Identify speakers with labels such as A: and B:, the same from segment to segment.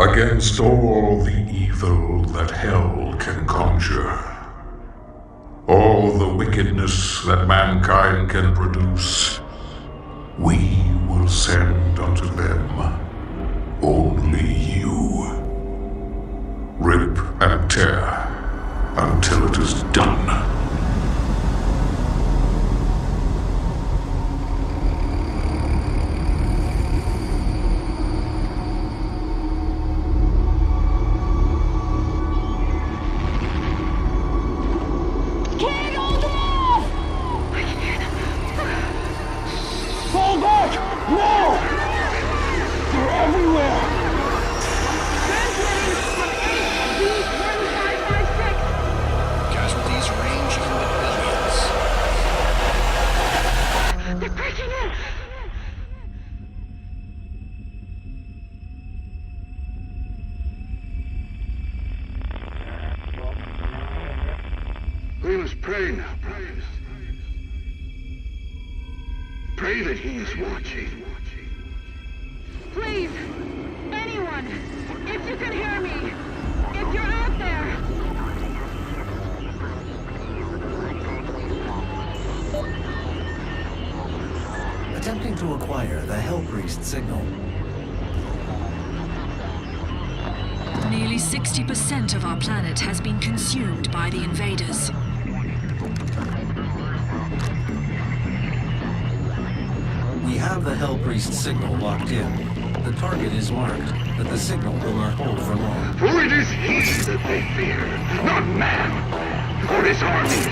A: Against all the evil that hell can conjure, all the wickedness that mankind can produce, we will send unto them only you. Rip and tear until it is done.
B: We must pray now, brothers. Pray that he is watching.
C: Please, anyone, if you can hear me, if you're out there.
D: Attempting to acquire the Hell Priest signal.
E: Nearly 60% of our planet has been consumed by the invaders.
D: We have the Hell Priest signal locked in. The target is marked, but the signal will not hold for long.
B: For it is he that they fear, not man, or his armies.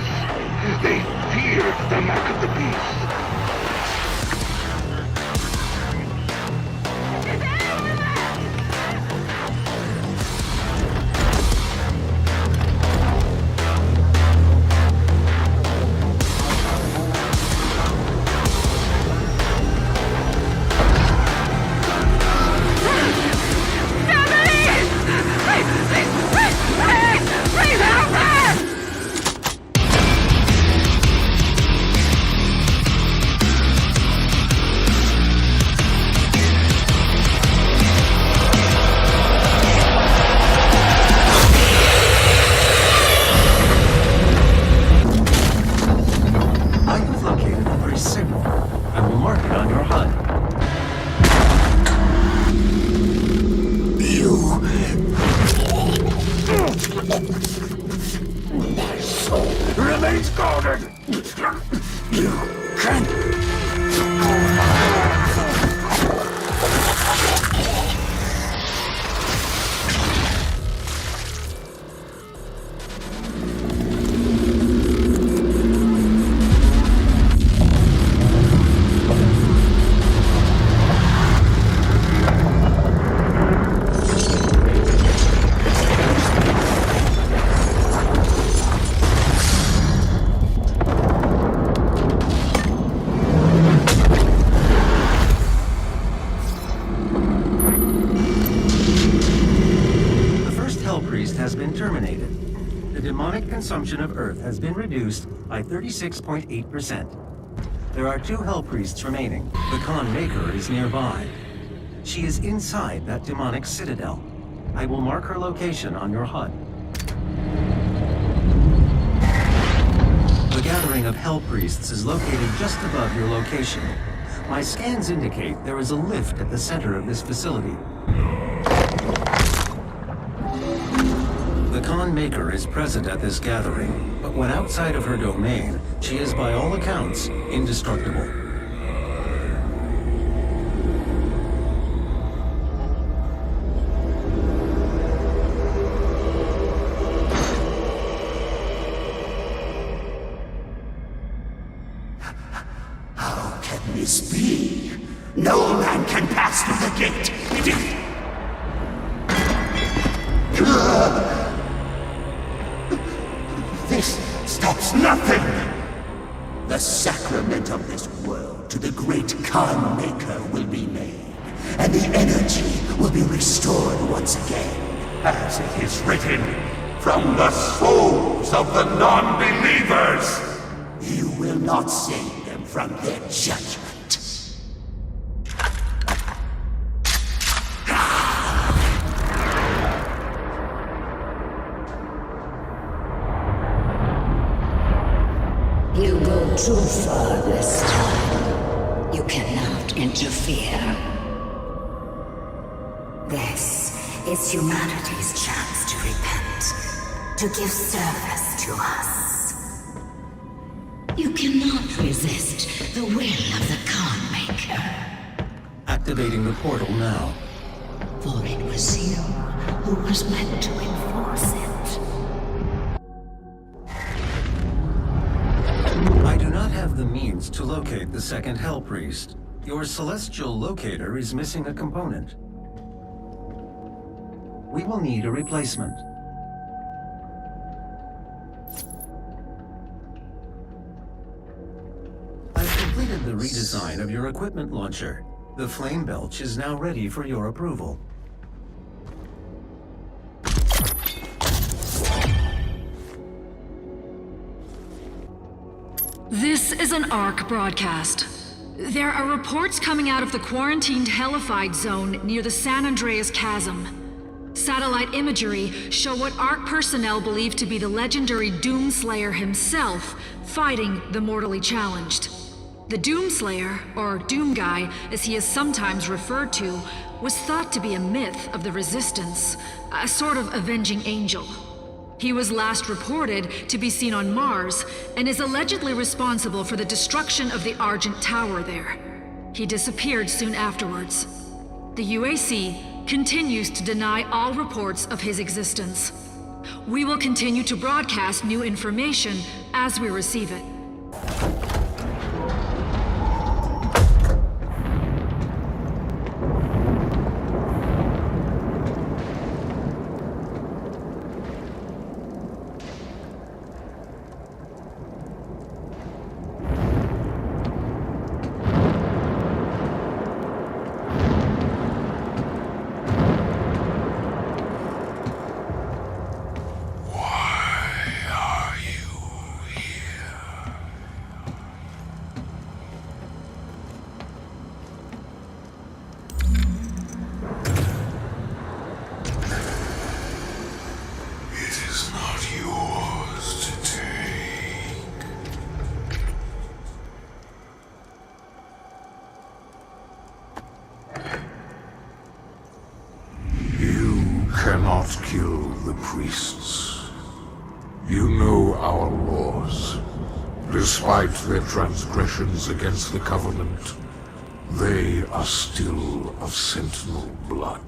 B: They fear the mark of the beast.
D: Consumption of Earth has been reduced by 36.8%. There are 2 Hell Priests remaining. The Khan Maker is nearby. She is inside that demonic citadel. I will mark her location on your HUD. The gathering of Hell Priests is located just above your location. My scans indicate there is a lift at the center of this facility. The Khan Maker is present at this gathering, but when outside of her domain, she is by all accounts indestructible.
F: How can this be? No man can pass through the gate. This stops nothing! The sacrament of this world to the great Khan Maker will be made, and the energy will be restored once again. As it is written, from the souls of the non-believers! You will not save them from their judgment. too far this time. You cannot interfere. This is humanity's chance to repent, to give service to us. You cannot resist the will of the Khan Maker.
D: Activating the portal now.
F: For it was you who was meant to enforce it.
D: I do not have the means to locate the second Hell Priest. Your celestial locator is missing a component. We will need a replacement. I've completed the redesign of your equipment launcher. The flame belch is now ready for your approval.
E: This is an ARC broadcast. There are reports coming out of the quarantined hellified zone near the San Andreas Chasm. Satellite imagery show what ARC personnel believe to be the legendary Doomslayer himself fighting the mortally challenged. The Doomslayer, or Doom Guy as he is sometimes referred to, was thought to be a myth of the Resistance, a sort of avenging angel. He was last reported to be seen on Mars and is allegedly responsible for the destruction of the Argent Tower there. He disappeared soon afterwards. The UAC continues to deny all reports of his existence. We will continue to broadcast new information as we receive it.
A: Cannot kill the priests. You know our laws. Despite their transgressions against the Covenant, they are still of Sentinel blood.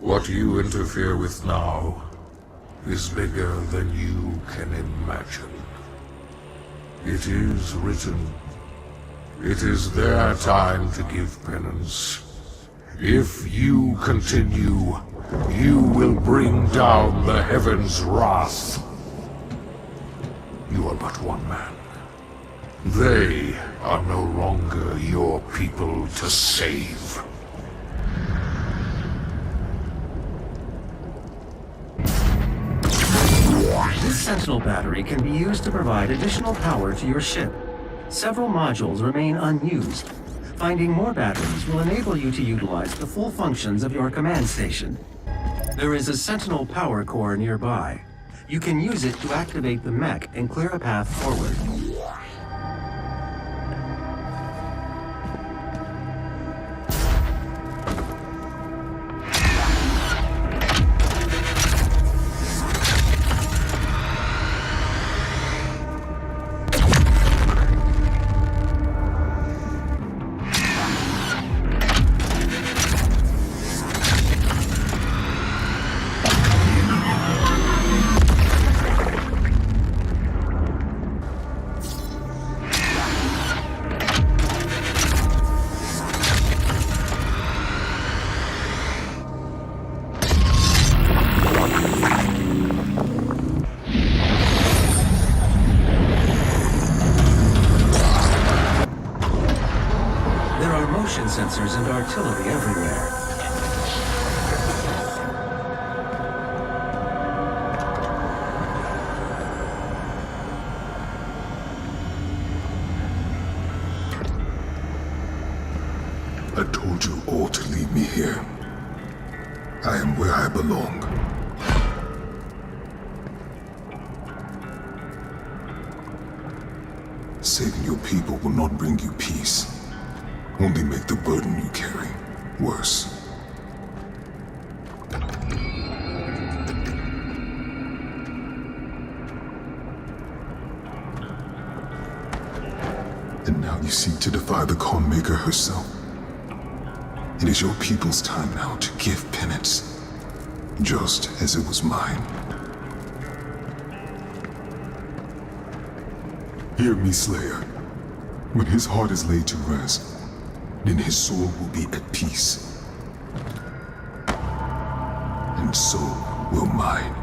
A: What you interfere with now is bigger than you can imagine. It is written. It is their time to give penance. If you continue, you will bring down the heavens' wrath. You are but one man. They are no longer your people to save.
D: This Sentinel battery can be used to provide additional power to your ship. Several modules remain unused. Finding more batteries will enable you to utilize the full functions of your command station. There is a Sentinel power core nearby. You can use it to activate the mech and clear a path forward. Sensors and artillery everywhere.
A: I told you all to leave me here. I am where I belong.
G: saving your people will not bring you peace. Only make the burden you carry worse. And now you seek to defy the Khan Maker herself. It is your people's time now to give penance, just as it was mine. Hear me, Slayer. When his heart is laid to rest, then his soul will be at peace. And so will mine.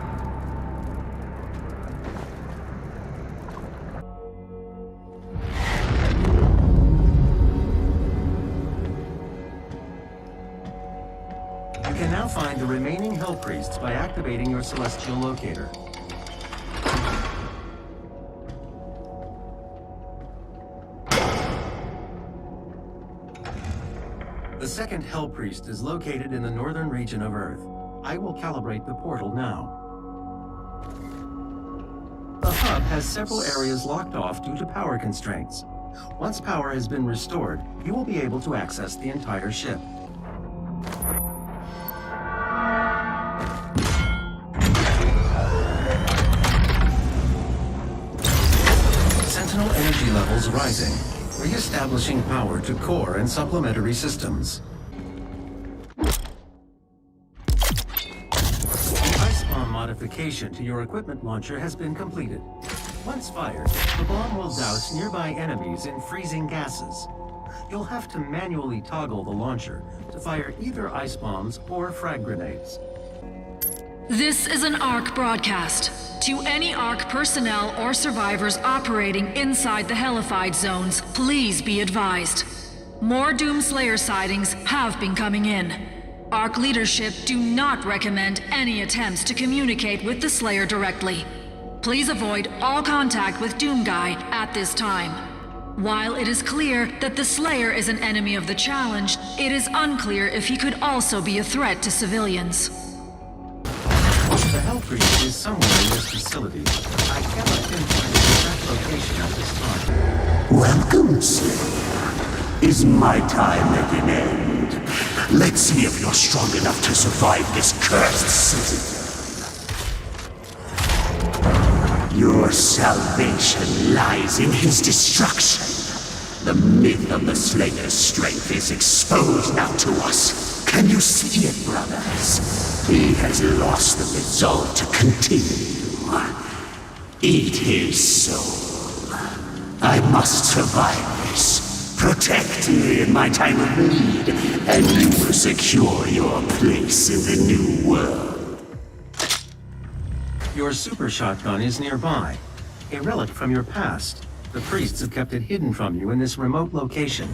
D: You can now find the remaining Hell Priests by activating your Celestial Locator. The second Hell Priest is located in the northern region of Earth. I will calibrate the portal now. The hub has several areas locked off due to power constraints. Once power has been restored, you will be able to access the entire ship. Sentinel energy levels rising, re-establishing power to core and supplementary systems. The ice bomb modification to your equipment launcher has been completed. Once fired, the bomb will douse nearby enemies in freezing gases. You'll have to manually toggle the launcher to fire either ice bombs or frag grenades.
E: This is an ARC broadcast. To any ARC personnel or survivors operating inside the Hellified zones, please be advised. More Doomslayer sightings have been coming in. ARC leadership do not recommend any attempts to communicate with the Slayer directly. Please avoid all contact with Doomguy at this time. While it is clear that the Slayer is an enemy of the challenge, it is unclear if he could also be a threat to civilians.
D: The Hell Priest is somewhere in this facility. I cannot pinpoint the exact location at this time.
F: Welcome, Slayer. Is my time at an end? Let's see if you're strong enough to survive this cursed city. Your salvation lies in his destruction. The myth of the Slayer's strength is exposed now to us. Can you see it, brothers? He has lost the resolve to continue. Eat his soul. I must survive this. Protect me in my time of need, and you will secure your place in the new world.
D: Your super shotgun is nearby. A relic from your past. The priests have kept it hidden from you in this remote location.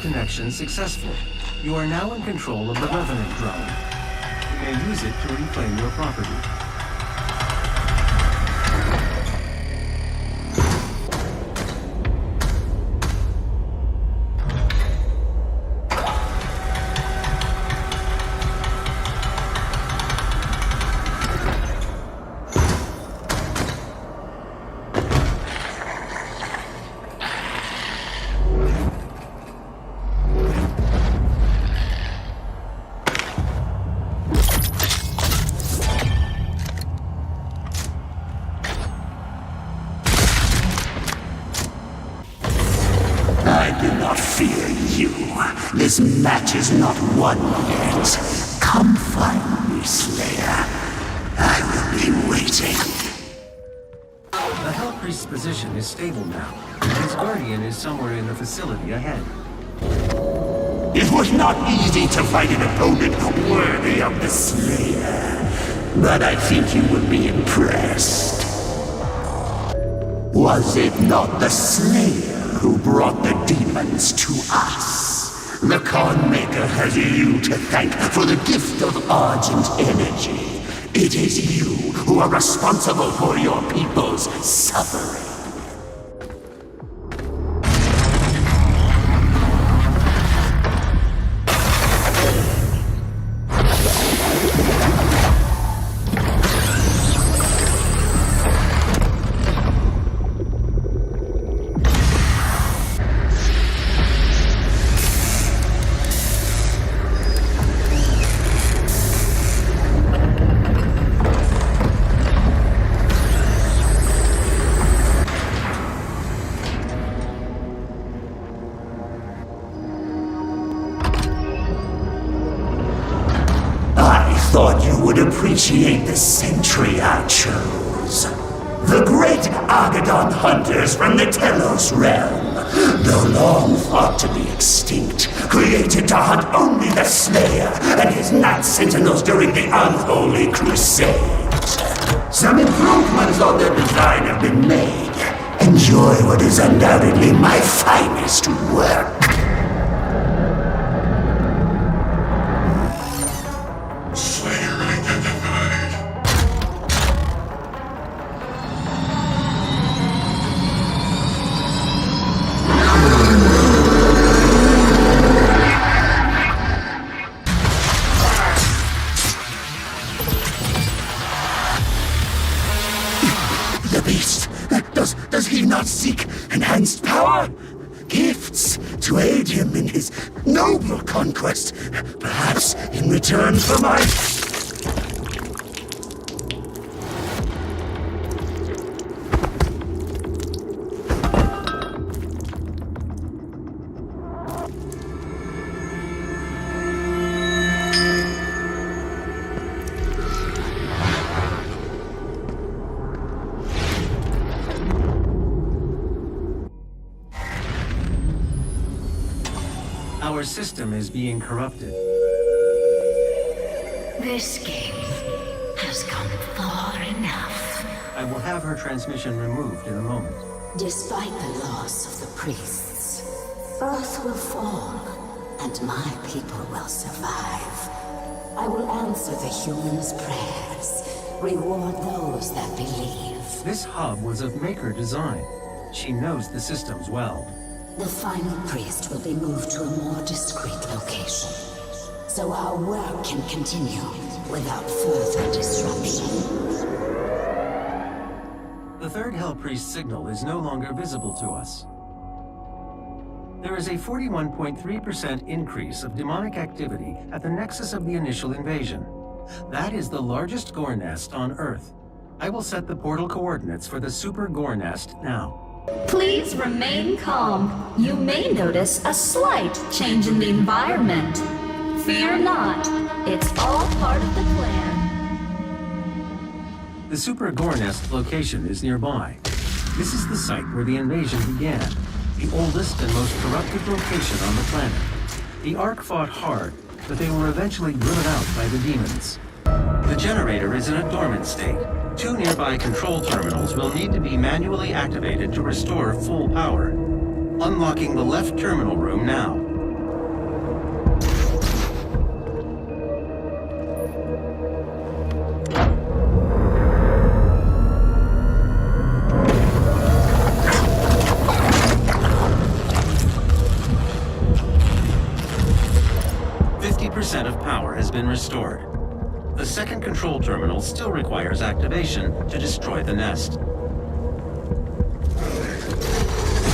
D: Connection successful. You are now in control of the Revenant drone. You may use it to reclaim your property.
F: This match is not won yet. Come find me, Slayer. I will be waiting.
D: The Hell Priest's position is stable now. His guardian is somewhere in the facility ahead.
F: It was not easy to fight an opponent worthy of the Slayer, but I think you will be impressed. Was it not the Slayer who who brought the demons to us. The Khan Maker has you to thank for the gift of Argent energy. It is you who are responsible for your people's suffering. Thought you would appreciate the sentry I chose. The great Argadon hunters from the Telos realm, though long thought to be extinct, created to hunt only the Slayer and his Night Sentinels during the Unholy Crusade. Some improvements on their design have been made. Enjoy what is undoubtedly my finest work. The beast! Does he not seek enhanced power? Gifts to aid him in his noble conquest. Perhaps in return for my...
D: Our system is being corrupted.
H: This game has gone far enough.
D: I will have her transmission removed in a moment.
H: Despite the loss of the priests, Earth will fall, and my people will survive. I will answer the humans' prayers, reward those that believe.
D: This hub was of Maker design. She knows the systems well.
H: The final priest will be moved to a more discreet location, so our work can continue without further disruption.
D: The third Hell Priest signal is no longer visible to us. There is a 41.3% increase of demonic activity at the nexus of the initial invasion. That is the largest gore nest on Earth. I will set the portal coordinates for the super gore nest now.
I: Please remain calm. You may notice a slight change in the environment. Fear not. It's all part of the plan.
D: The Super Gore Nest location is nearby. This is the site where the invasion began, the oldest and most corrupted location on the planet. The Ark fought hard, but they were eventually driven out by the demons. The generator is in a dormant state. 2 nearby control terminals will need to be manually activated to restore full power. Unlocking the left terminal room now. Of power has been restored. The second control terminal still requires activation to destroy the nest.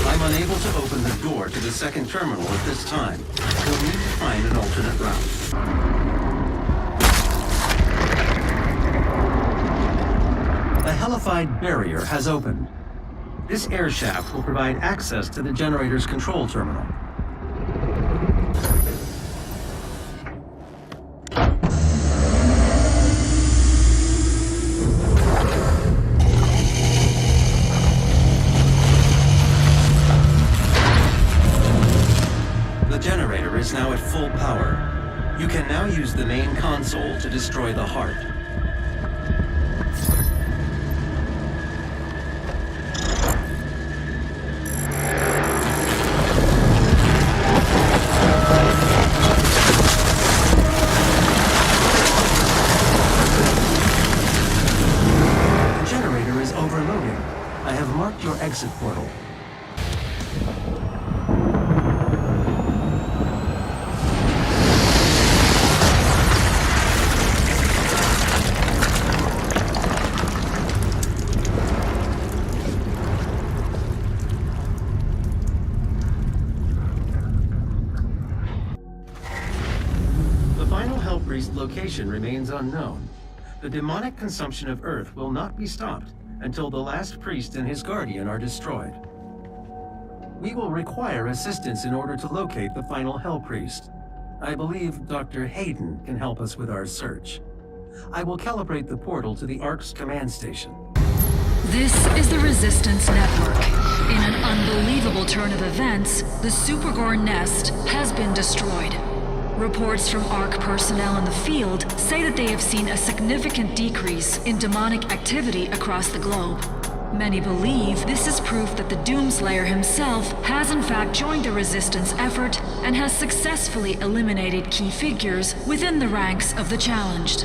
D: I'm unable to open the door to the second terminal at this time. We'll need to find an alternate route. A hellified barrier has opened. This air shaft will provide access to the generator's control terminal. Is now at full power. You can now use the main console to destroy the heart. have marked your exit portal. The final Hellpriest location remains unknown. The demonic consumption of Earth will not be stopped until the last priest and his guardian are destroyed. We will require assistance in order to locate the final Hellpriest. I believe Dr. Hayden can help us with our search. I will calibrate the portal to the Ark's command station.
E: This is the Resistance Network. In an unbelievable turn of events, the Supergore nest has been destroyed. Reports from ARC personnel in the field say that they have seen a significant decrease in demonic activity across the globe. Many believe this is proof that the Doomslayer himself has in fact joined the Resistance effort and has successfully eliminated key figures within the ranks of the challenged.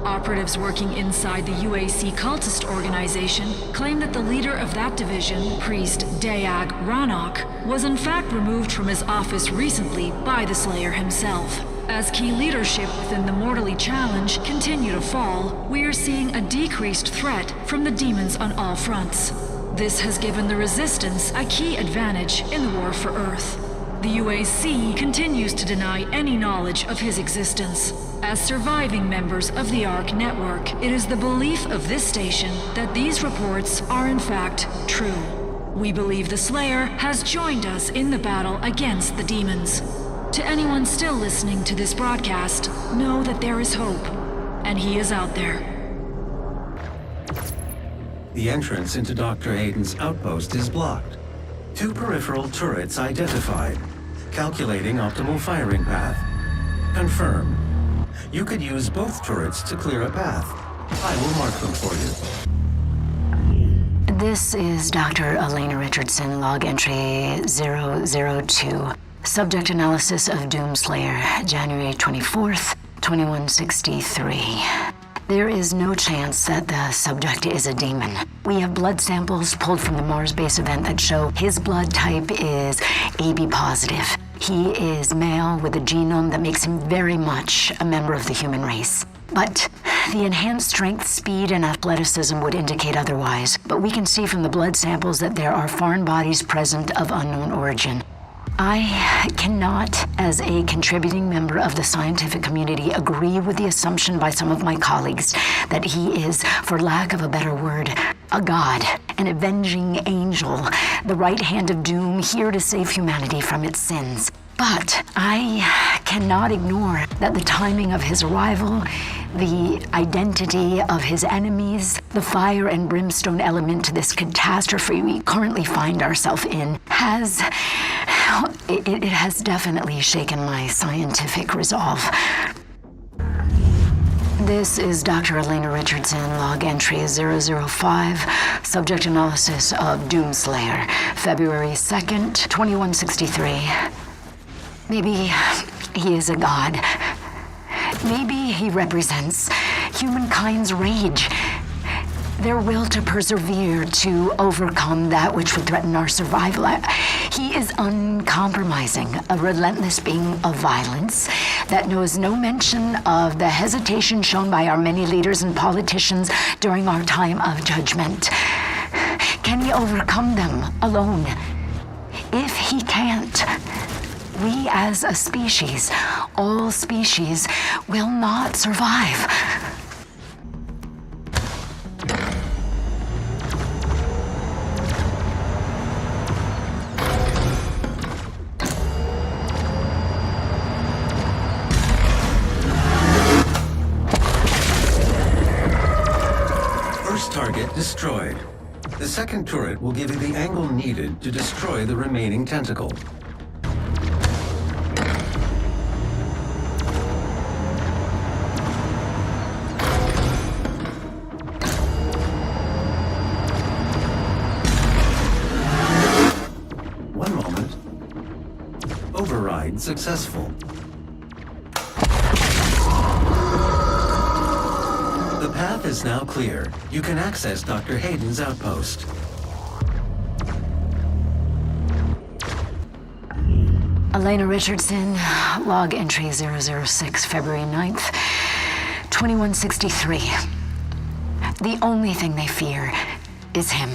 E: Operatives working inside the UAC cultist organization claim that the leader of that division, Priest Dayag Ranok, was in fact removed from his office recently by the Slayer himself. As key leadership within the Mortally Challenge continue to fall, we are seeing a decreased threat from the demons on all fronts. This has given the Resistance a key advantage in the war for Earth. The UAC continues to deny any knowledge of his existence. As surviving members of the ARC network, it is the belief of this station that these reports are in fact true. We believe the Slayer has joined us in the battle against the demons. To anyone still listening to this broadcast, know that there is hope, and he is out there.
D: The entrance into Dr. Hayden's outpost is blocked. 2 peripheral turrets identified. Calculating optimal firing path. Confirmed. You could use both turrets to clear a path. I will mark them for you.
H: This is Dr. Elena Richardson, log entry 002. Subject analysis of Doomslayer, January 24th, 2163. There is no chance that the subject is a demon. We have blood samples pulled from the Mars base event that show his blood type is AB positive. He is male with a genome that makes him very much a member of the human race. But the enhanced strength, speed, and athleticism would indicate otherwise. But we can see from the blood samples that there are foreign bodies present of unknown origin. I cannot, as a contributing member of the scientific community, agree with the assumption by some of my colleagues that he is, for lack of a better word, a god, an avenging angel, the right hand of doom here to save humanity from its sins. But I cannot ignore that the timing of his arrival, the identity of his enemies, the fire and brimstone element to this catastrophe we currently find ourselves in has definitely shaken my scientific resolve. This is Dr. Elena Richardson, log entry 005, subject analysis of Doomslayer, February 2nd, 2163. Maybe he is a god. Maybe he represents humankind's rage, their will to persevere, to overcome that which would threaten our survival. He is uncompromising, a relentless being of violence that knows no mention of the hesitation shown by our many leaders and politicians during our time of judgment. Can he overcome them alone? If he can't, we as a species, all species, will not survive.
D: First target destroyed. The second turret will give you the angle needed to destroy the remaining tentacle. One moment. Override successful. The path is now clear. You can access Dr. Hayden's outpost.
H: Elena Richardson, log entry 006, February 9th, 2163. The only thing they fear is him.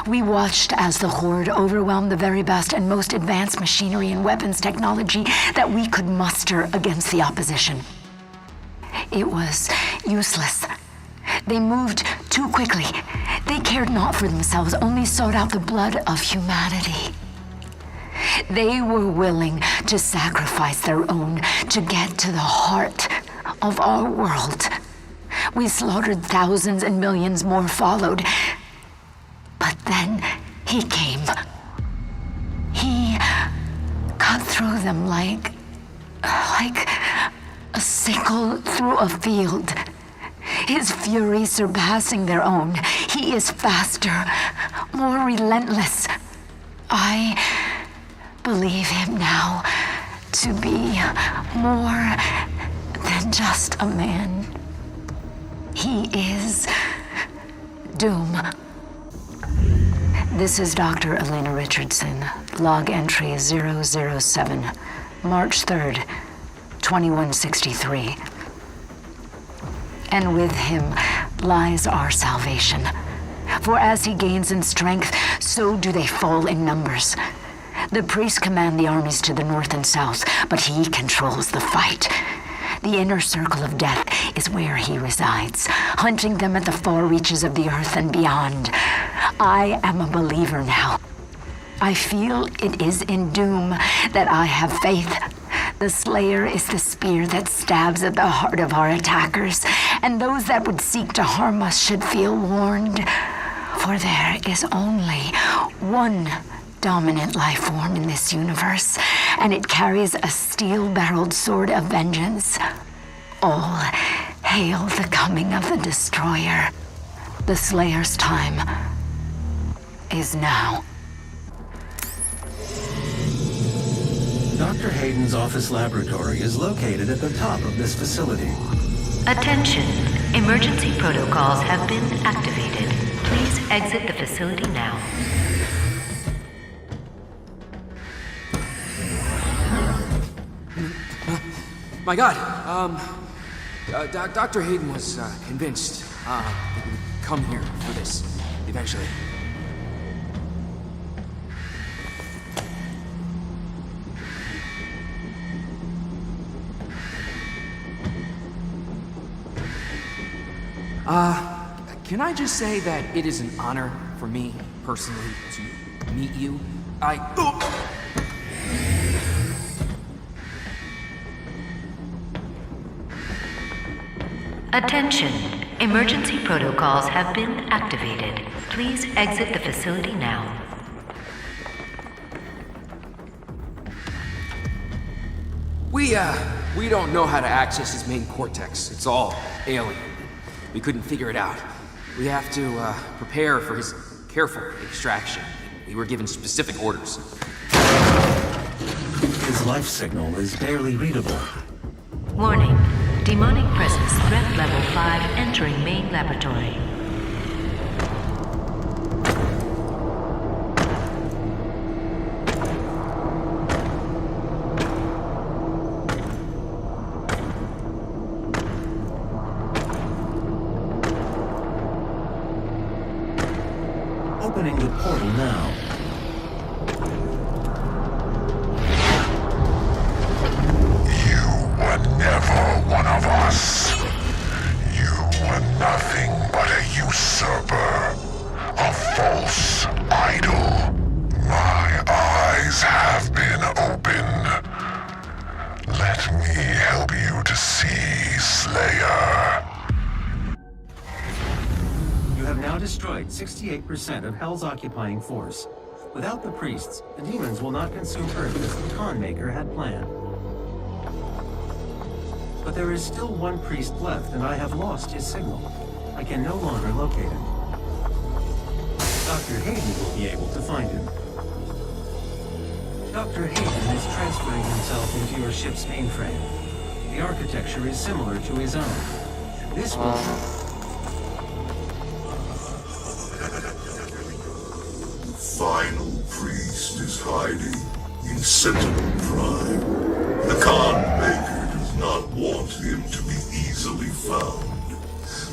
H: We watched as the Horde overwhelmed the very best and most advanced machinery and weapons technology that we could muster against the opposition. It was useless. They moved too quickly. They cared not for themselves, only sought out the blood of humanity. They were willing to sacrifice their own to get to the heart of our world. We slaughtered thousands and millions more followed. But then he came. He cut through them like a sickle through a field. His fury surpassing their own. He is faster, more relentless. I believe him now to be more than just a man. He is Doom. This is Dr. Elena Richardson, log entry 007, March 3rd, 2163. And with him lies our salvation. For as he gains in strength, so do they fall in numbers. The priests command the armies to the north and south, but he controls the fight. The inner circle of death is where he resides, hunting them at the far reaches of the earth and beyond. I am a believer now. I feel it is in Doom that I have faith. The Slayer is the spear that stabs at the heart of our attackers, and those that would seek to harm us should feel warned. For there is only one dominant life form in this universe, and it carries a steel-barreled sword of vengeance. All hail the coming of the Destroyer. The Slayer's time is now.
D: Dr. Hayden's office laboratory is located at the top of this facility.
J: Attention. Emergency protocols have been activated. Please exit the facility now.
K: My God, Dr. Hayden was convinced that we would come here for this, eventually. Can I just say that it is an honor for me, personally, to meet you?
J: Attention. Emergency protocols have been activated. Please exit the facility now.
K: We don't know how to access his main cortex. It's all alien. We couldn't figure it out. We have to prepare for his careful extraction. We were given specific orders.
D: His life signal is barely readable.
J: Warning. Demonic presence threat level 5 entering main laboratory.
D: Opening the portal now.
A: You were never one of us. You were nothing but a usurper, a false idol. My eyes have been opened. Let me help you to see, Slayer.
D: You have now destroyed 68% of Hell's occupying force. Without the priests, the demons will not consume Earth as the Khan Maker had planned. But there is still one priest left, and I have lost his signal. I can no longer locate him. Dr. Hayden will be able to find him. Dr. Hayden is transferring himself into your ship's mainframe. The architecture is similar to his own. This will...
A: The final priest is hiding Sentinel Prime. The Khan Maker does not want him to be easily found.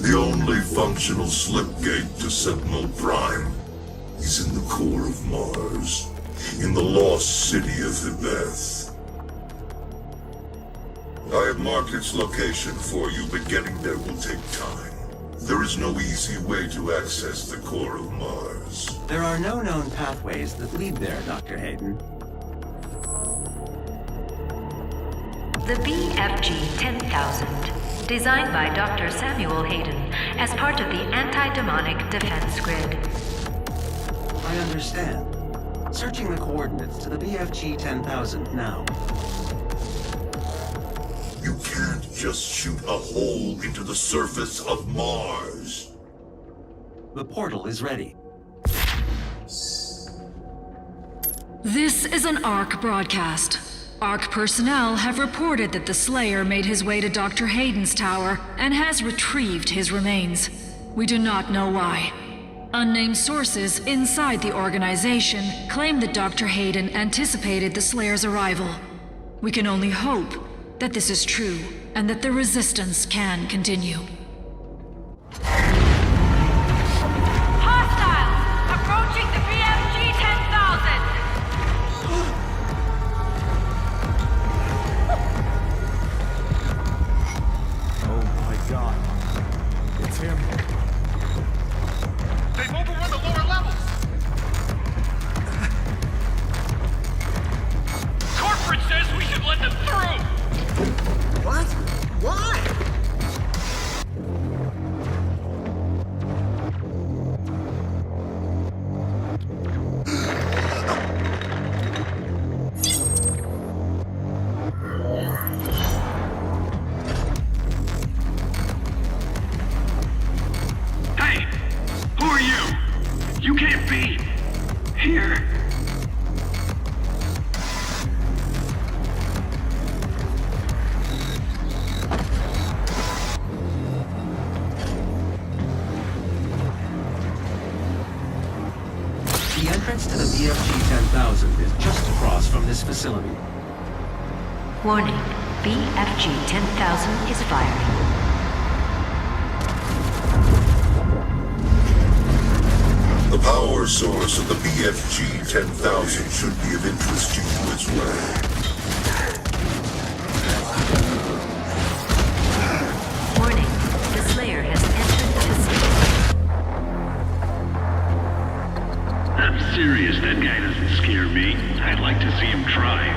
A: The only functional slipgate to Sentinel Prime is in the core of Mars, in the lost city of Hibeth. I have marked its location for you, but getting there will take time. There is no easy way to access the core of Mars.
D: There are no known pathways that lead there, Dr. Hayden.
J: The BFG 10,000, designed by Dr. Samuel Hayden as part of the anti-demonic defense grid.
D: I understand. Searching the coordinates to the BFG 10,000 now.
A: You can't just shoot a hole into the surface of Mars.
D: The portal is ready.
E: This is an ARC broadcast. ARC personnel have reported that the Slayer made his way to Dr. Hayden's tower and has retrieved his remains. We do not know why. Unnamed sources inside the organization claim that Dr. Hayden anticipated the Slayer's arrival. We can only hope that this is true and that the resistance can continue.
C: Hostiles! Approaching the BFG 10,000!
L: Oh my god. It's him.
B: They've overrun the lower levels! Corporate says we should let them through!
L: What? Why?
B: Hey! Who are you? You can't be here.
D: The entrance to the BFG 10,000 is just across from this facility.
J: Warning, BFG 10,000 is firing.
A: The power source of the BFG 10,000 should be of interest to you as well.
J: Warning, the Slayer has entered the facility.
B: I'm serious, that guy doesn't scare me. I'd like to see him try.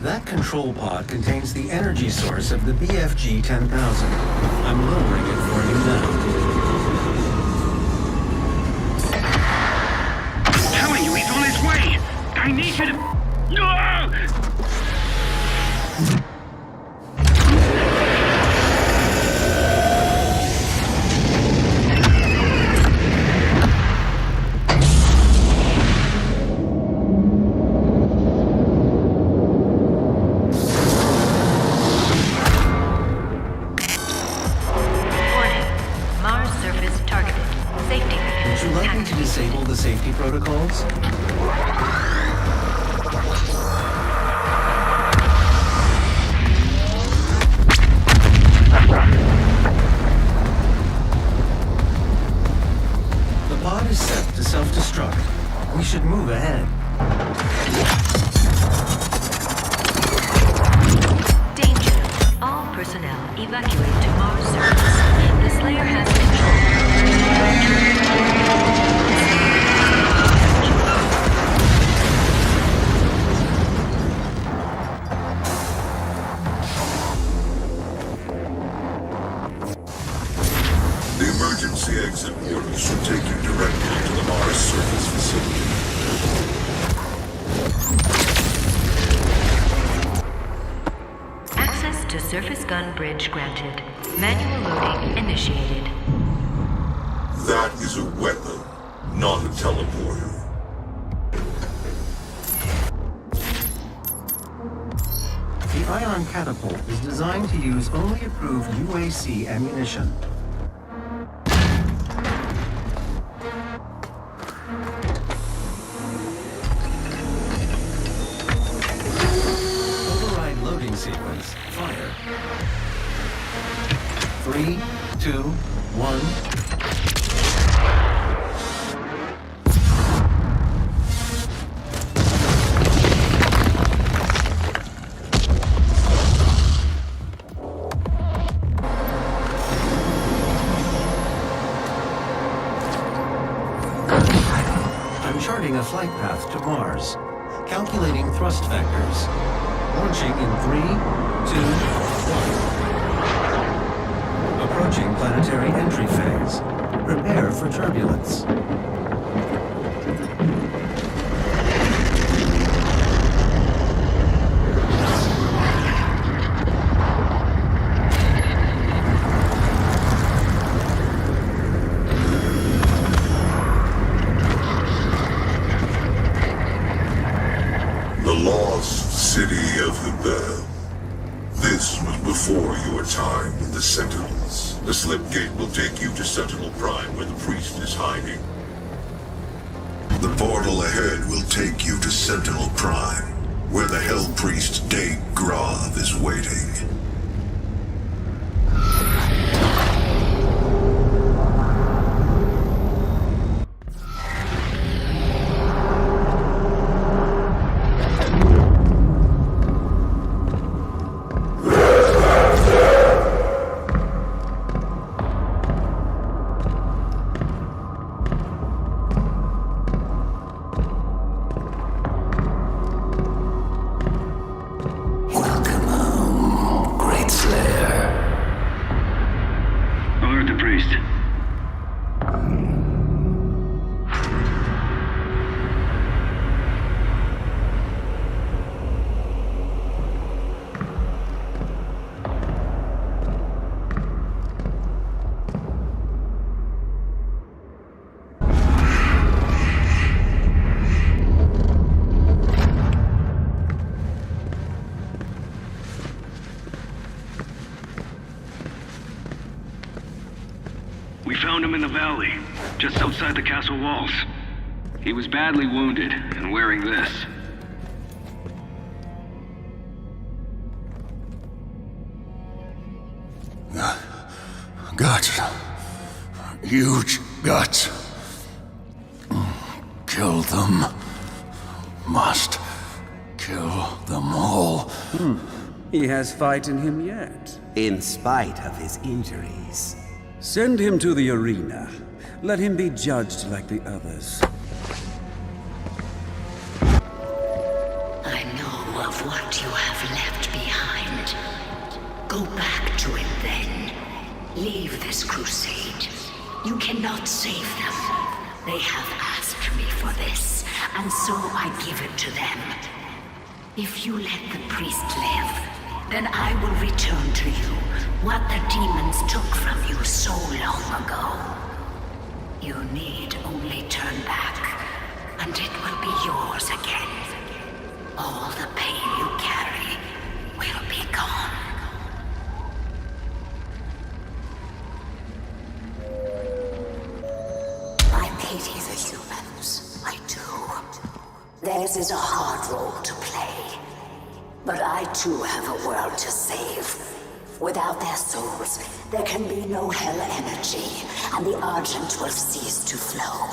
D: That control pod contains the energy source of the BFG 10,000. I'm lowering it for you now.
B: I'm telling you, he's on his way! I need you to... No!
J: Warning, Mars surface targeted. Safety
D: Would you
J: mechanism
D: like me to disable the safety protocols? The pod is set to self-destruct. We should move ahead.
J: Danger. All personnel evacuate to Mars surface. The Slayer has control.
A: The emergency exit portal should take you directly to the Mars surface facility.
J: Access to surface gun bridge granted. Manual loading initiated.
A: That is a weapon, not a teleporter.
D: The Ion catapult is designed to use only approved UAC ammunition. Override loading sequence. Fire. 3, 2, 1. Charting a flight path to Mars. Calculating thrust vectors. Launching in 3, 2, 1. Approaching planetary entry phase. Prepare for turbulence.
A: Before your time with the Sentinels. The slip gate will take you to Sentinel Prime where the priest is hiding. The portal ahead will take you to Sentinel Prime, where the Hell Priest Day Grav is waiting.
M: We found him in the valley, just outside the castle walls. He was badly wounded and wearing this.
A: Guts. Huge guts. Kill them. Must kill them all.
N: He has fight in him yet.
O: In spite of his injuries.
N: Send him to the arena. Let him be judged like the others.
H: I know of what you have left behind. Go back to it then. Leave this crusade. You cannot save them. They have asked me for this, and so I give it to them. If you let the priest live, then I will return to you what the demons took from you so long ago. You need only turn back, and it will be yours again. All the pain you carry will be gone. I pity the humans. I do. Theirs is a hard role to play. But I too have a world to save. Without their souls, there can be no hell energy, and the Argent will cease to flow.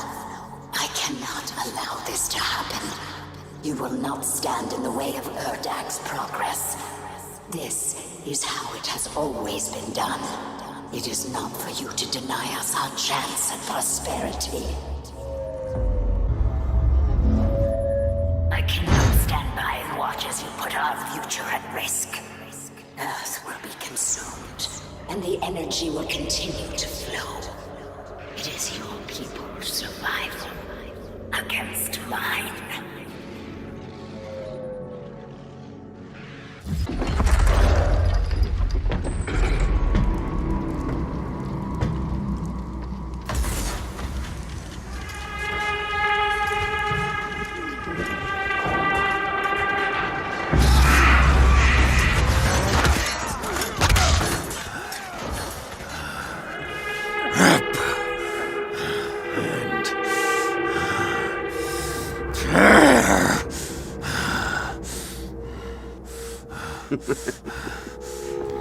H: I cannot allow this to happen. You will not stand in the way of Erdag's progress. This is how it has always been done. It is not for you to deny us our chance at prosperity. I cannot stand by and watch as you put our future at risk. Earth will be consumed, and the energy will continue to flow. It is your people's survival against mine.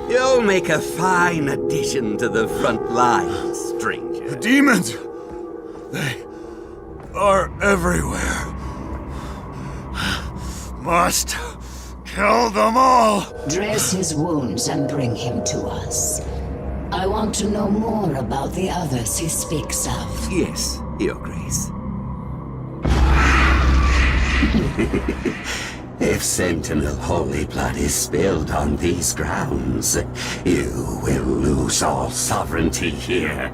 O: You'll make a fine addition to the front lines, stranger.
L: The demons! They are everywhere. Must kill them all!
H: Dress his wounds and bring him to us. I want to know more about the others he speaks of.
O: Yes, Your Grace. If Sentinel holy blood is spilled on these grounds, you will lose all sovereignty here.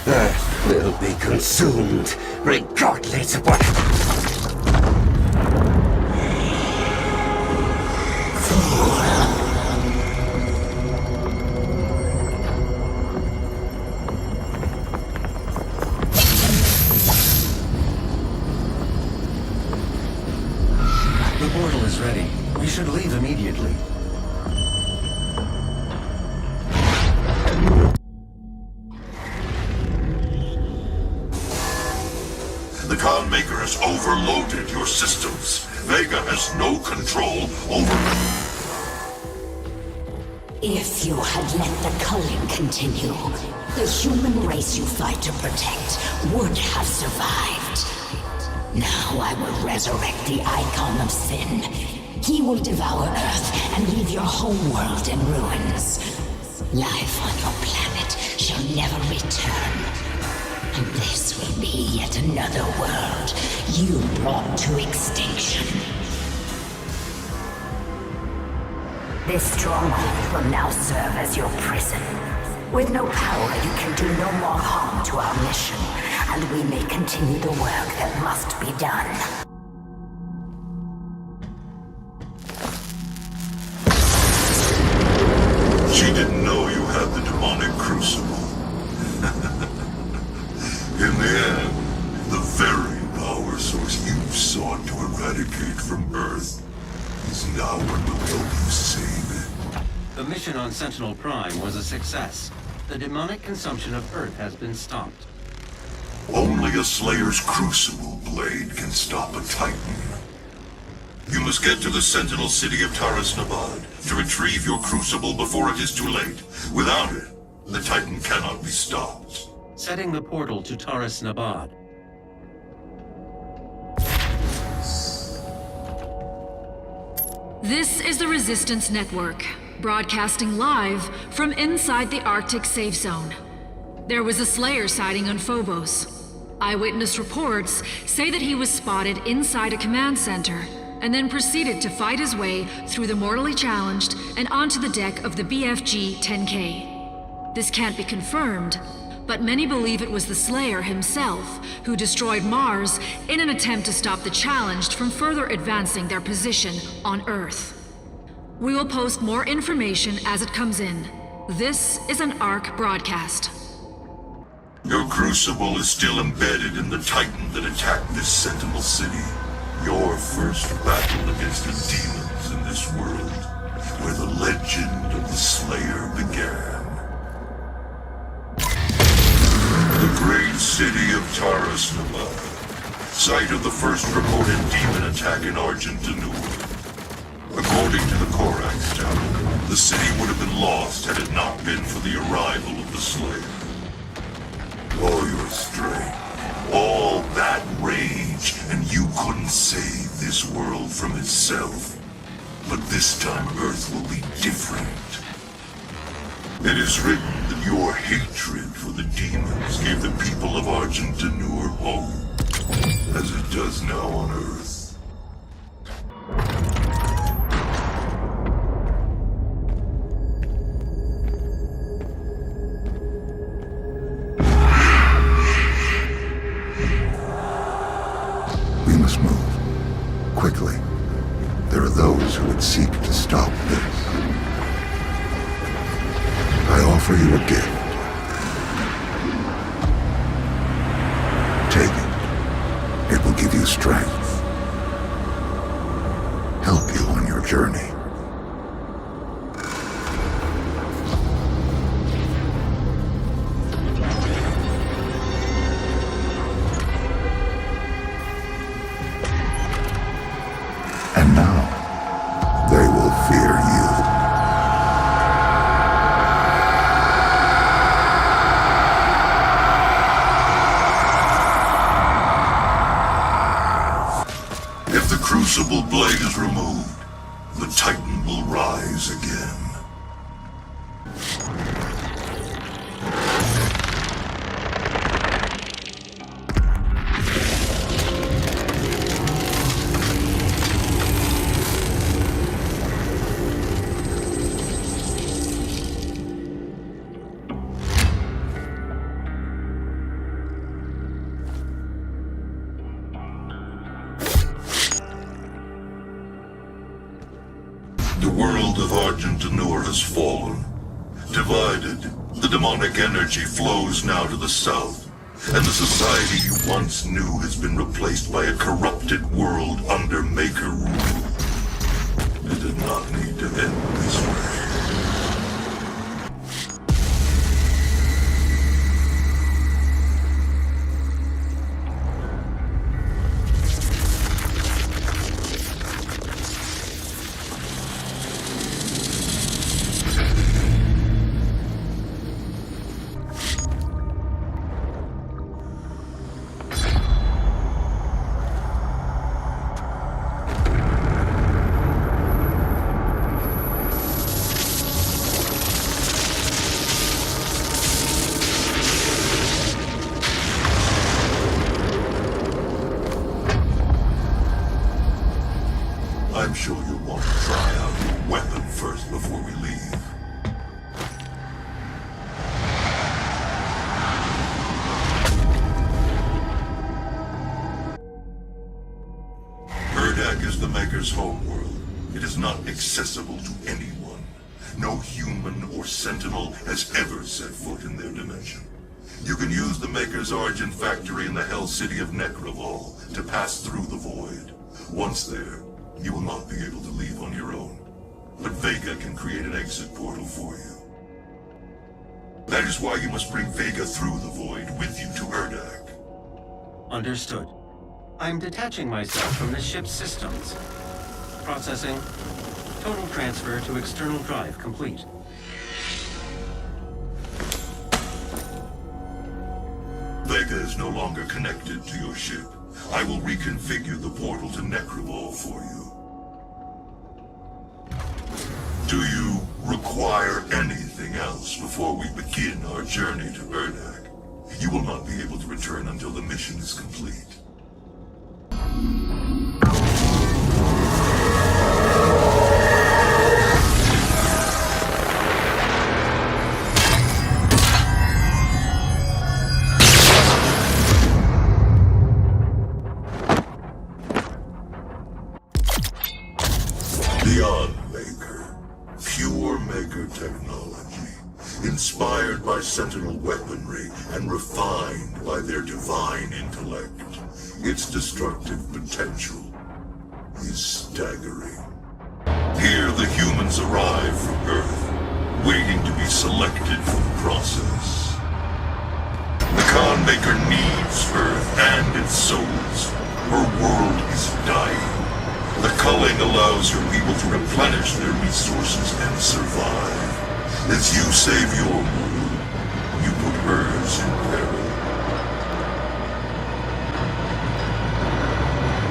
O: Earth will be consumed, regardless of what...
D: The portal is ready. We should leave immediately.
A: The Khanmaker has overloaded your systems. Vega has no control over...
H: If you had let the culling continue, the human race you fight to protect would have survived. Now I will resurrect the Icon of Sin. He will devour Earth and leave your home world in ruins. Life on your planet shall never return. And this will be yet another world you brought to extinction. This stronghold will now serve as your prison. With no power, you can do no more harm to our mission, and we may continue the work that must be done.
A: She didn't know you had the demonic crucible. In the end, the very power source you sought to eradicate from Earth is now what will help you save it.
D: The mission on Sentinel Prime was a success. The demonic consumption of Earth has been stopped.
A: Only a Slayer's Crucible blade can stop a Titan. You must get to the Sentinel city of Taras Nabad to retrieve your Crucible before it is too late. Without it, the Titan cannot be stopped.
D: Setting the portal to Taras Nabad.
E: This is the Resistance Network, broadcasting live from inside the Arctic safe zone. There was a Slayer sighting on Phobos. Eyewitness reports say that he was spotted inside a command center, and then proceeded to fight his way through the mortally challenged and onto the deck of the BFG-10K. This can't be confirmed, but many believe it was the Slayer himself who destroyed Mars in an attempt to stop the challenged from further advancing their position on Earth. We will post more information as it comes in. This is an ARC broadcast.
A: Your Crucible is still embedded in the Titan that attacked this Sentinel city. Your first battle against the demons in this world, where the legend of the Slayer began. The great city of Taras Nabad, site of the first reported demon attack in Argentanur. According to the Korax Tower, the city would have been lost had it not been for the arrival of the Slayer. All your strength, all that rage, and you couldn't save this world from itself. But this time Earth will be different. It is written that your hatred for the demons gave the people of Argent Denur hope, as it does now on Earth.
G: We must move. Quickly. There are those who would seek to stop this. I offer you a gift. Take it. It will give you strength. Help you on your journey. And now, they will fear you.
A: If the crucible blade is removed, the Titan will rise again. The world of Argent Denur has fallen. Divided, the demonic energy flows now to the south, and the society you once knew has been replaced by a corrupted world under Maker rule. It did not need to end this way. I'm sure you'll want to try out your weapon first before we leave. Urdak is the Maker's homeworld. It is not accessible to anyone. No human or sentinel has ever set foot in their dimension. You can use the Maker's Argent factory in the Hell City of Necravol to pass through the Void. Once there, you will not be able to leave on your own. But Vega can create an exit portal for you. That is why you must bring Vega through the Void with you to Urdak.
D: Understood. I'm detaching myself from the ship's systems. Processing. Total transfer to external drive complete.
A: Vega is no longer connected to your ship. I will reconfigure the portal to Necravol for you. Do you require anything else before we begin our journey to Urdak? You will not be able to return until the mission is complete. Beyond Maker, pure Maker technology, inspired by Sentinel weaponry and refined by their divine intellect. Its destructive potential is staggering. Here the humans arrive from Earth, waiting to be selected for the process. The Khan Maker needs Earth and its souls. Her world is dying. The culling allows her people to replenish their resources and survive. As you save your world, you put hers in peril.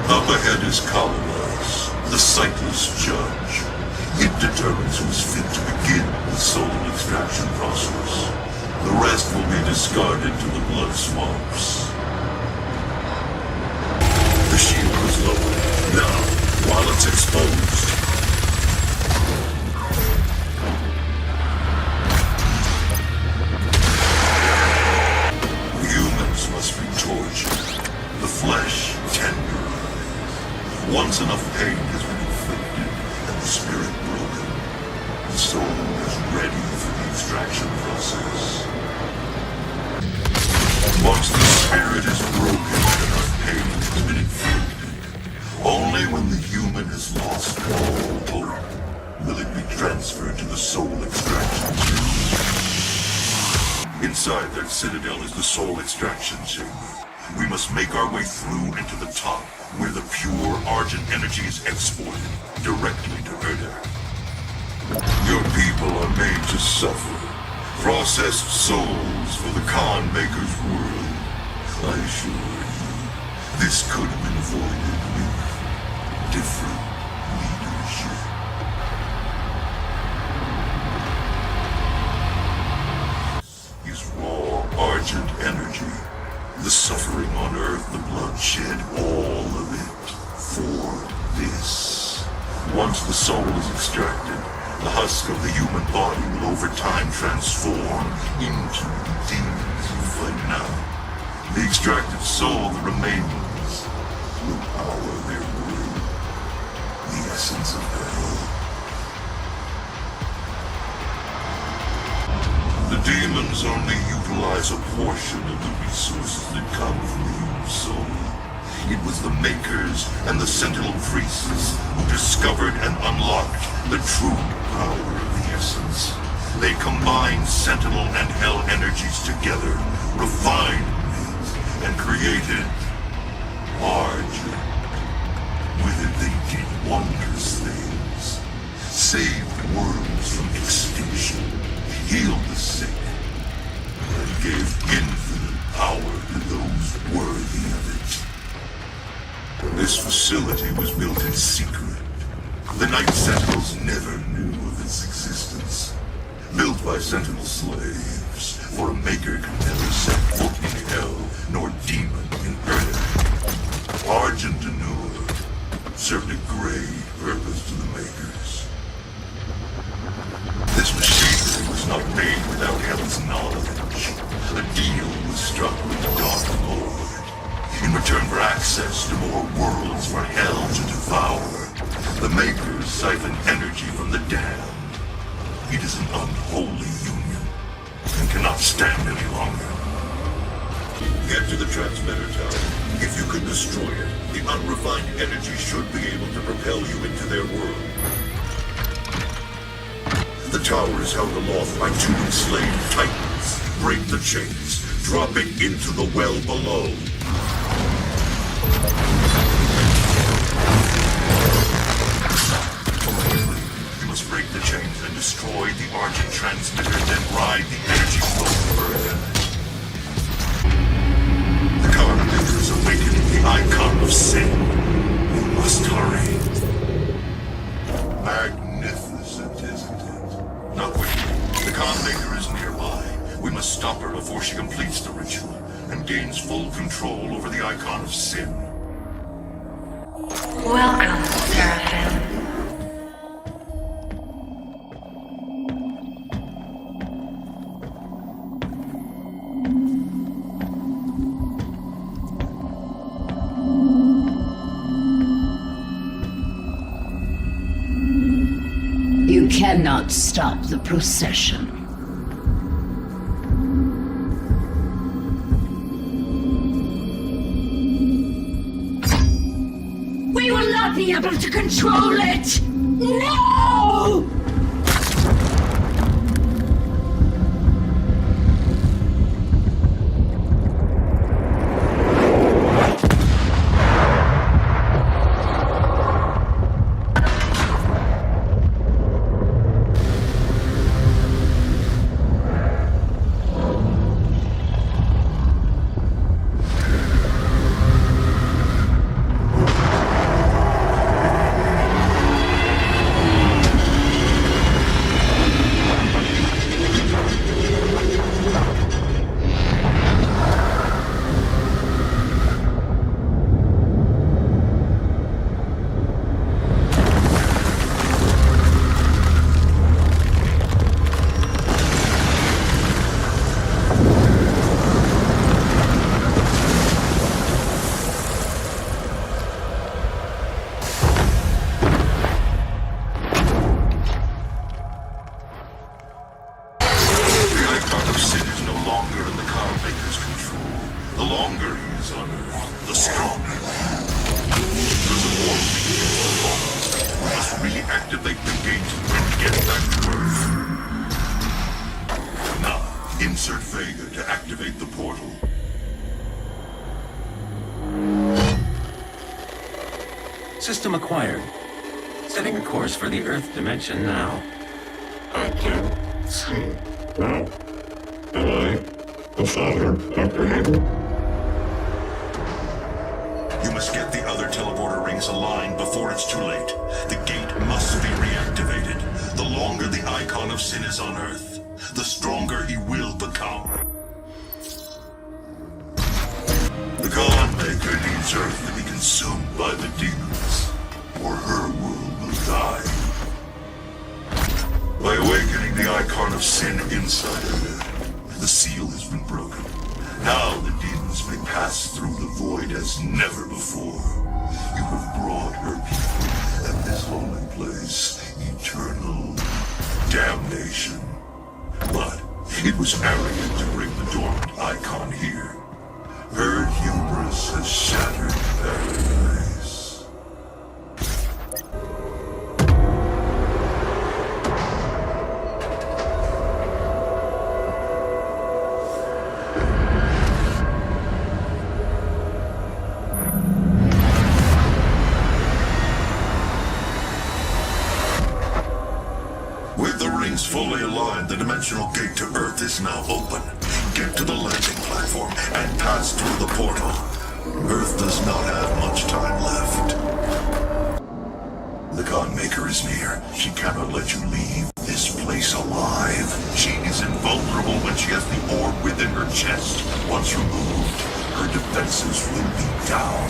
A: Up ahead is Kalamas,
P: the sightless judge. It determines who's fit to begin the soul extraction process. The rest will be discarded to the blood swamps. The shield was lowered. Now, while it's exposed, humans must be tortured. The flesh tenderized. Once enough pain has been inflicted and the spirit broken, the soul is ready for the extraction process. Once the spirit is broken and enough pain has been inflicted, only when the human has lost all hope will it be transferred to the soul extraction chamber. Inside that citadel is the soul extraction chamber. We must make our way through into the top, where the pure Argent energy is exported directly to Erda. Your people are made to suffer. Processed souls for the Khan Maker's world. I assure you, this could have been avoided with different leadership. Is raw Argent energy. The suffering on Earth, the bloodshed, all of it for this. Once the soul is extracted, the husk of the human body will over time transform into the demons you fight now. The extracted soul that remains will power their world, the essence of hell. The demons only utilize a portion of the resources that come from the human soul. It was the Makers and the Sentinel Priests who discovered and unlocked the true power of the essence. They combined Sentinel and Hell energies together, refined it, and created Argent. With it they did wondrous things. Saved worlds from extinction, healed the sick, and gave infinite power to those worthy of it. This facility was built in secret. The Night Sentinels never knew of its existence. Built by Sentinel slaves, for a Maker could never set foot in Hell, nor demon in Earth. Argent served a great purpose to the Makers. This machinery was not made without Hell's knowledge. A deal was struck with the Dark Lord. In return for access to more worlds for Hell to devour, the Makers siphon energy from the damned. It is an unholy union, and cannot stand any longer. Get to the transmitter tower. If you can destroy it, the unrefined energy should be able to propel you into their world. The tower is held aloft by two enslaved titans. Break the chains. Drop it into the well below. You must break the chains and destroy the Argent transmitter, then ride the energy flow further. The Khan Maker is awakening the icon of sin. You must hurry. Magnificent, isn't it? Not quickly. The Khan Maker is nearby. We must stop her before she completes the ritual and gains full control over the icon of sin.
J: Welcome, Seraphim.
H: You cannot stop the procession. We will not be able to control it! No!
P: activate the gate and get back to Earth. Now, insert Vega to activate the portal.
D: System acquired. Setting a course for the Earth dimension now.
Q: I can see now. Am I the father of Raven?
P: You must get the other teleporter rings aligned before it's too late. The gate must be reactivated. The longer the icon of sin is on Earth, the stronger he will become. The God Maker needs Earth to be consumed by the demons, or her world will die. By awakening the icon of sin inside her, the seal has been broken. Now the demons may pass through the void as never before. You have brought her people and this holy place eternal damnation. But it was arrogant to bring the dormant icon here. Her hubris has shattered paradise. With the rings fully aligned, the dimensional gate to Earth is now open. Get to the landing platform and pass through the portal. Earth does not have much time left. The God Maker is near. She cannot let you leave this place alive. She is invulnerable when she has the orb within her chest. Once removed, her defenses will be down.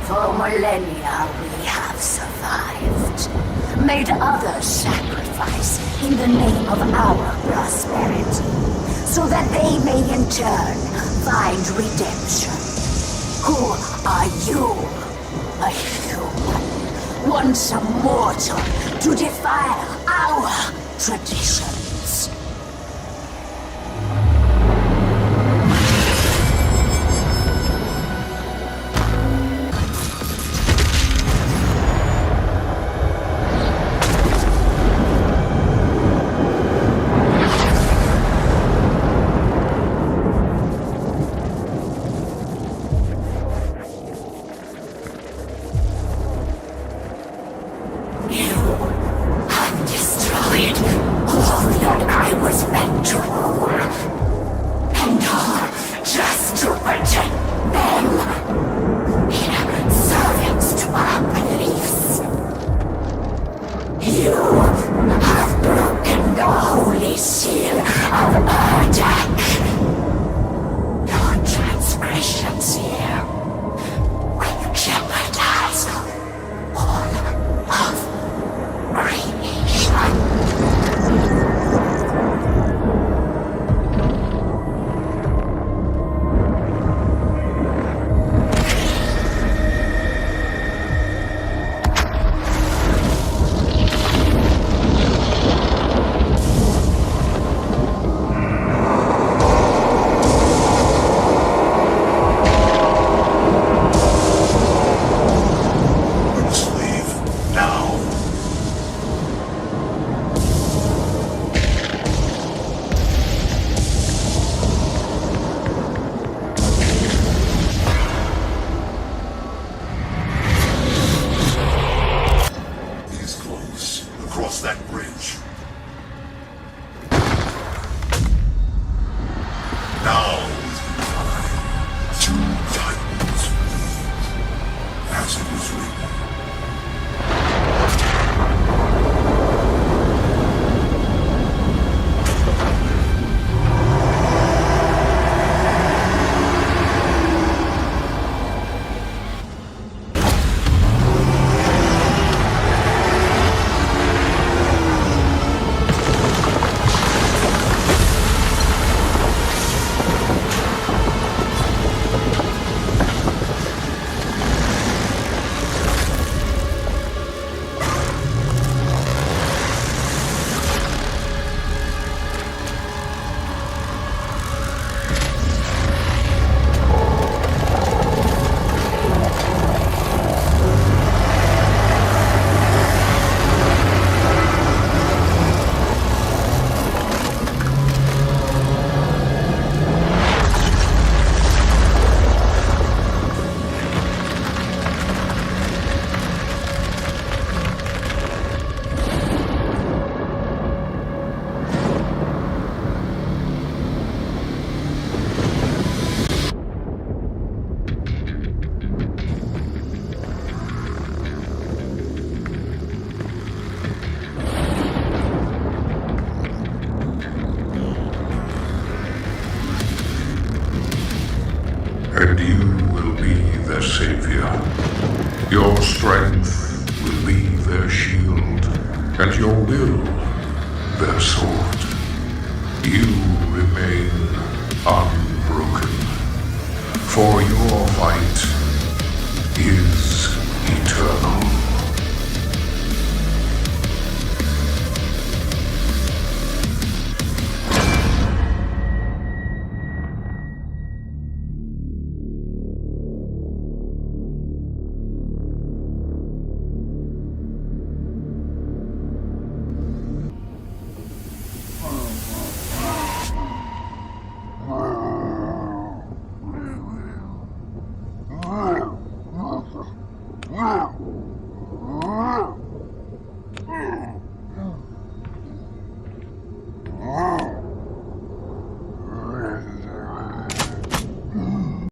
H: For millennia we have survived, made others sacrifice in the name of our prosperity, so that they may in turn find redemption. Who are you? A human, once a mortal, to defy our traditions. Destroyed all
A: and you will be their savior. Your strength will be their shield, and your will their sword. You remain unbroken, for your fight is eternal.